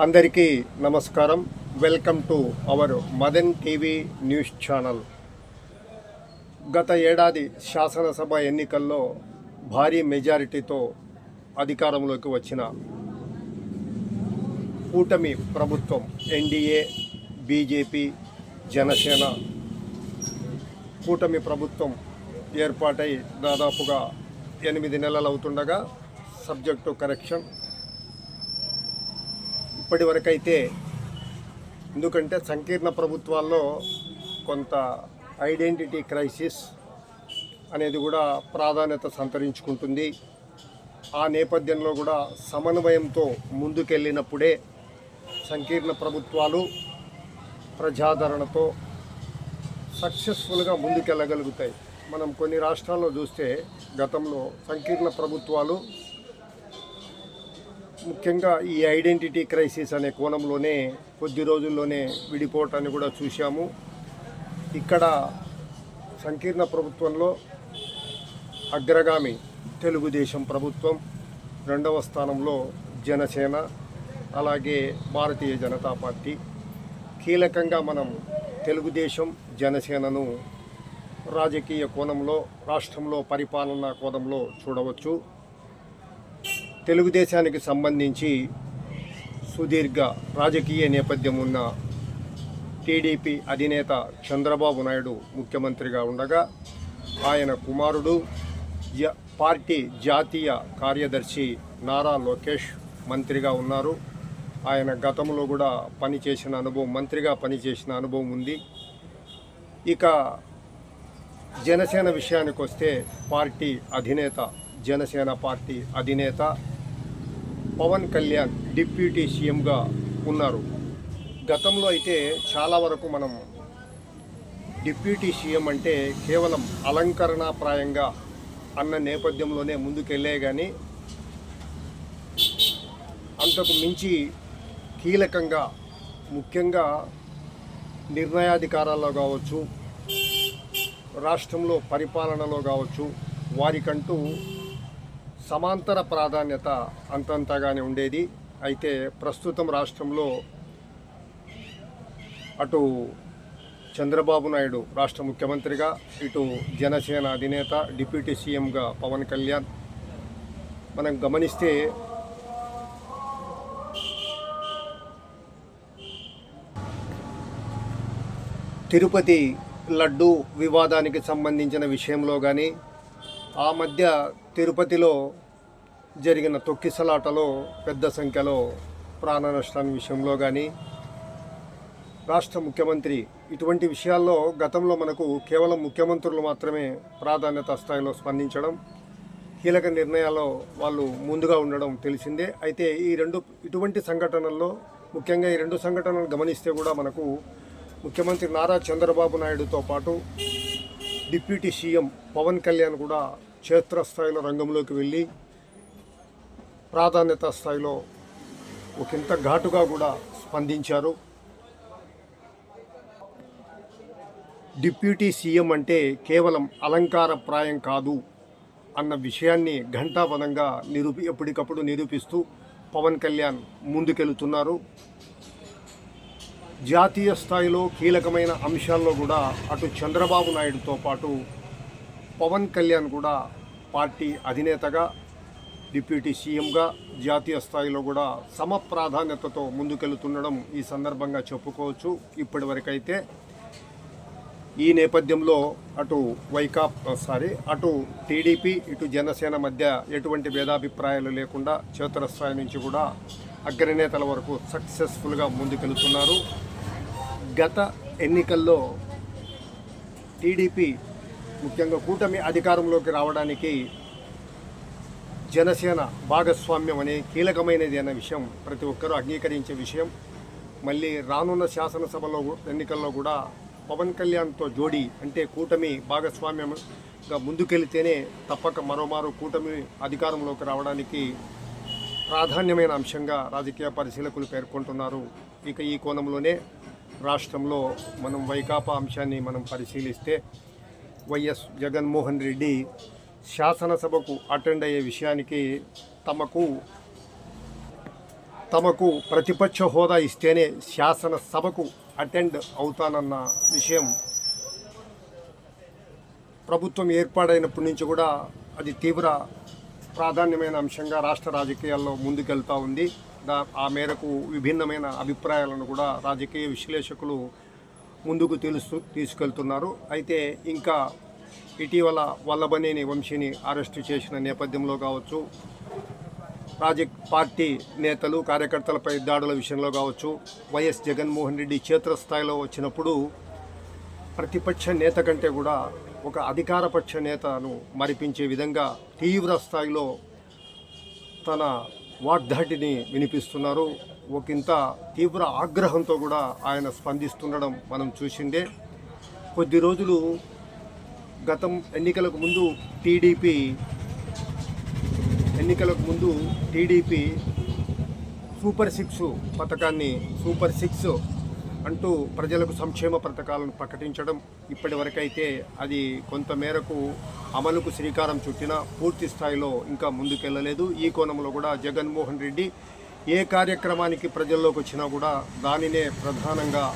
అందరికీ నమస్కారం. Welcome to our Madan TV news channel. గత ఏడాది శాసనసభ ఎన్నికల్లో భారీ మెజారిటీతో అధికారంలోకి వచ్చిన కూటమి ప్రభుత్వం ఎన్డీఏ, బీజేపీ, జనసేన కూటమి ప్రభుత్వం ఏర్పాటై దాదాపుగా 8 నెలలు అవుతుండగా సబ్జెక్టు కరెక్షన్ ఇప్పటి వరకైతే, ఎందుకంటే సంకీర్ణ ప్రభుత్వాల్లో కొంత ఐడెంటిటీ క్రైసిస్ అనేది కూడా ప్రాధాన్యత సంతరించుకుంటుంది. ఆ నేపథ్యంలో కూడా సమన్వయంతో ముందుకెళ్ళినప్పుడే సంకీర్ణ ప్రభుత్వాలు ప్రజాదరణతో సక్సెస్ఫుల్గా ముందుకెళ్ళగలుగుతాయి. మనం కొన్ని రాష్ట్రాల్లో చూస్తే గతంలో సంకీర్ణ ప్రభుత్వాలు ముఖ్యంగా ఈ ఐడెంటిటీ క్రైసిస్ అనే కోణంలోనే కొద్ది రోజుల్లోనే విడిపోవటాన్ని కూడా చూశాము. ఇక్కడ సంకీర్ణ ప్రభుత్వంలో అగ్రగామి తెలుగుదేశం ప్రభుత్వం, రెండవ స్థానంలో జనసేన, అలాగే భారతీయ జనతా పార్టీ. కీలకంగా మనం తెలుగుదేశం, జనసేనను రాజకీయ కోణంలో, రాష్ట్రంలో పరిపాలనా కోణంలో చూడవచ్చు. తెలుగుదేశానికి సంబంధించి సుదీర్ఘ రాజకీయ నేపథ్యం ఉన్న టీడీపీ అధినేత చంద్రబాబు నాయుడు ముఖ్యమంత్రిగా ఉండగా, ఆయన కుమారుడు పార్టీ జాతీయ కార్యదర్శి నారా లోకేష్ మంత్రిగా ఉన్నారు. ఆయన గతంలో కూడా మంత్రిగా పనిచేసిన అనుభవం ఉంది. ఇక జనసేన విషయానికి వస్తే, జనసేన పార్టీ అధినేత పవన్ కళ్యాణ్ డిప్యూటీ సీఎంగా ఉన్నారు. గతంలో అయితే చాలా వరకు మనం డిప్యూటీ సీఎం అంటే కేవలం అలంకరణాప్రాయంగా అన్న నేపథ్యంలోనే ముందుకెళ్ళే కానీ అంతకు మించి కీలకంగా, ముఖ్యంగా నిర్ణయాధికారాల్లో కావచ్చు, రాష్ట్రంలో పరిపాలనలో కావచ్చు, వారికంటూ సమాంతర ప్రాధాన్యత అంతంతగానే ఉండేది. అయితే ప్రస్తుతం రాష్ట్రంలో అటు చంద్రబాబు నాయుడు రాష్ట్ర ముఖ్యమంత్రిగా, ఇటు జనసేన అధినేత డిప్యూటీ సీఎంగా పవన్ కళ్యాణ్ మనం గమనిస్తే, తిరుపతి లడ్డు వివాదానికి సంబంధించిన విషయంలో కానీ, ఆ మధ్య తిరుపతిలో జరిగిన తొక్కిసలాటలో పెద్ద సంఖ్యలో ప్రాణ నష్టాల విషయంలో కానీ, రాష్ట్ర ముఖ్యమంత్రి ఇటువంటి విషయాల్లో గతంలో మనకు కేవలం ముఖ్యమంత్రులు మాత్రమే ప్రాధాన్యత స్థాయిలో స్పందించడం, కీలక నిర్ణయాల్లో వాళ్ళు ముందుగా ఉండడం తెలిసిందే. అయితే ఇటువంటి సంఘటనల్లో, ముఖ్యంగా ఈ 2 సంఘటనలు గమనిస్తే కూడా మనకు ముఖ్యమంత్రి నారా చంద్రబాబు నాయుడుతో పాటు డిప్యూటీ సీఎం పవన్ కళ్యాణ్ కూడా క్షేత్రస్థాయిలో రంగంలోకి వెళ్ళి ప్రాధాన్యత స్థాయిలో ఒకంత ఘాటుగా కూడా స్పందించారు. డిప్యూటీ సీఎం అంటే కేవలం అలంకారప్రాయం కాదు అన్న విషయాన్ని ఘంటాపథంగా ఎప్పటికప్పుడు నిరూపిస్తూ పవన్ కళ్యాణ్ ముందుకెళ్తున్నారు. జాతీయ స్థాయిలో కీలకమైన అంశాల్లో కూడా అటు చంద్రబాబు నాయుడుతో పాటు పవన్ కళ్యాణ్ కూడా పార్టీ అధినేతగా, డిప్యూటీ సీఎంగా జాతీయ స్థాయిలో కూడా సమ ప్రాధాన్యతతో ముందుకెళ్తుండడం ఈ సందర్భంగా చెప్పుకోవచ్చు. ఇప్పటివరకైతే ఈ నేపథ్యంలో అటు టీడీపీ, ఇటు జనసేన మధ్య ఎటువంటి భేదాభిప్రాయాలు లేకుండా క్షేత్రస్థాయి నుంచి కూడా అగ్రనేతల వరకు సక్సెస్ఫుల్గా ముందుకెళ్తున్నారు. గత ఎన్నికల్లో టీడీపీ ముఖ్యంగా కూటమి అధికారంలోకి రావడానికి జనసేన భాగస్వామ్యం అనే కీలకమైనది అనే విషయం ప్రతి ఒక్కరూ అంగీకరించే విషయం. మళ్ళీ రానున్న శాసనసభలో ఎన్నికల్లో కూడా పవన్ కళ్యాణ్తో జోడీ అంటే కూటమి భాగస్వామ్యంగా ముందుకెళ్తేనే తప్పక మరోమారు కూటమి అధికారంలోకి రావడానికి ప్రాధాన్యమైన అంశంగా రాజకీయ పరిశీలకులు పేర్కొంటున్నారు. ఇక ఈ కోణంలోనే రాష్ట్రంలో మనం వైకాపా అంశాన్ని మనం పరిశీలిస్తే, వైఎస్ జగన్మోహన్ రెడ్డి శాసనసభకు అటెండ్ అయ్యే విషయానికి తమకు ప్రతిపక్ష హోదా ఇస్తేనే శాసనసభకు అటెండ్ అవుతానన్న విషయం ప్రభుత్వం ఏర్పాటైనప్పటి నుంచి కూడా అది తీవ్ర ప్రాధాన్యమైన అంశంగా రాష్ట్ర రాజకీయాల్లో ముందుకెళ్తూ ఉంది. ఆ మేరకు విభిన్నమైన అభిప్రాయాలను కూడా రాజకీయ విశ్లేషకులు ముందుకు తీసుకెళ్తున్నారు. అయితే ఇంకా ఇటీవల వల్లభనేని వంశీని అరెస్టు చేసిన నేపథ్యంలో కావచ్చు, పార్టీ నేతలు కార్యకర్తలపై దాడుల విషయంలో కావచ్చు, వైఎస్ జగన్మోహన్ రెడ్డి క్షేత్రస్థాయిలో వచ్చినప్పుడు ప్రతిపక్ష నేత కంటే కూడా ఒక అధికారపక్ష నేతను మరిపించే విధంగా తీవ్ర స్థాయిలో తన వాగ్దాటిని వినిపిస్తున్నారు. ఒకంత తీవ్ర ఆగ్రహంతో కూడా ఆయన స్పందిస్తుండడం మనం చూసిందే. కొద్ది రోజులు ఎన్నికలకు ముందు టీడీపీ సూపర్ 6 పథకాన్ని సూపర్ 6 అంటూ ప్రజలకు సంక్షేమ పథకాలను ప్రకటించడం, ఇప్పటి వరకైతే అది కొంతమేరకు అమలుకు శ్రీకారం చుట్టినా పూర్తి స్థాయిలో ఇంకా ముందుకెళ్ళలేదు. ఈ కోణంలో కూడా జగన్మోహన్ రెడ్డి ఏ కార్యక్రమానికి ప్రజల్లోకి వచ్చినా కూడా దానినే ప్రధానంగా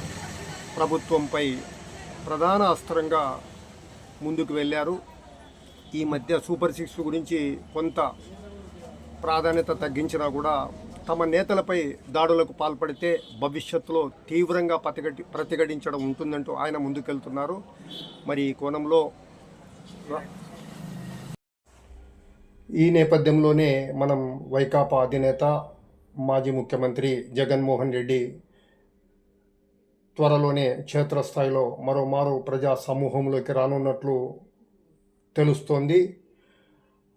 ప్రభుత్వంపై ప్రధాన అస్త్రంగా ముందుకు వెళ్ళారు. ఈ మధ్య సూపర్ 6 గురించి కొంత ప్రాధాన్యత తగ్గించినా కూడా తమ నేతలపై దాడులకు పాల్పడితే భవిష్యత్తులో తీవ్రంగా ప్రతిఘటించడం ఉంటుందంటూ ఆయన ముందుకెళ్తున్నారు. మరి ఈ కోణంలో ఈ నేపథ్యంలోనే మనం వైకాపా అధినేత మాజీ ముఖ్యమంత్రి జగన్మోహన్ రెడ్డి త్వరలోనే క్షేత్రస్థాయిలో మరోమారు ప్రజా సమూహంలోకి రానున్నట్లు తెలుస్తోంది.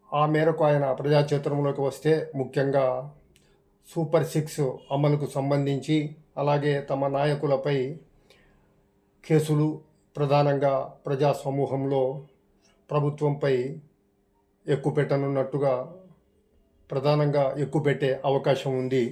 ఆ మేరకు ఆయన ప్రజాక్షేత్రంలోకి వస్తే ముఖ్యంగా సూపర్ 6 అమలుకు సంబంధించి, అలాగే తమ నాయకులపై కేసులు, ప్రధానంగా ప్రజా సమూహంలో ప్రభుత్వంపై ఎక్కుపెట్టనున్నట్టుగా ప్రధానంగా ఎక్కుపెట్టే అవకాశం ఉంది.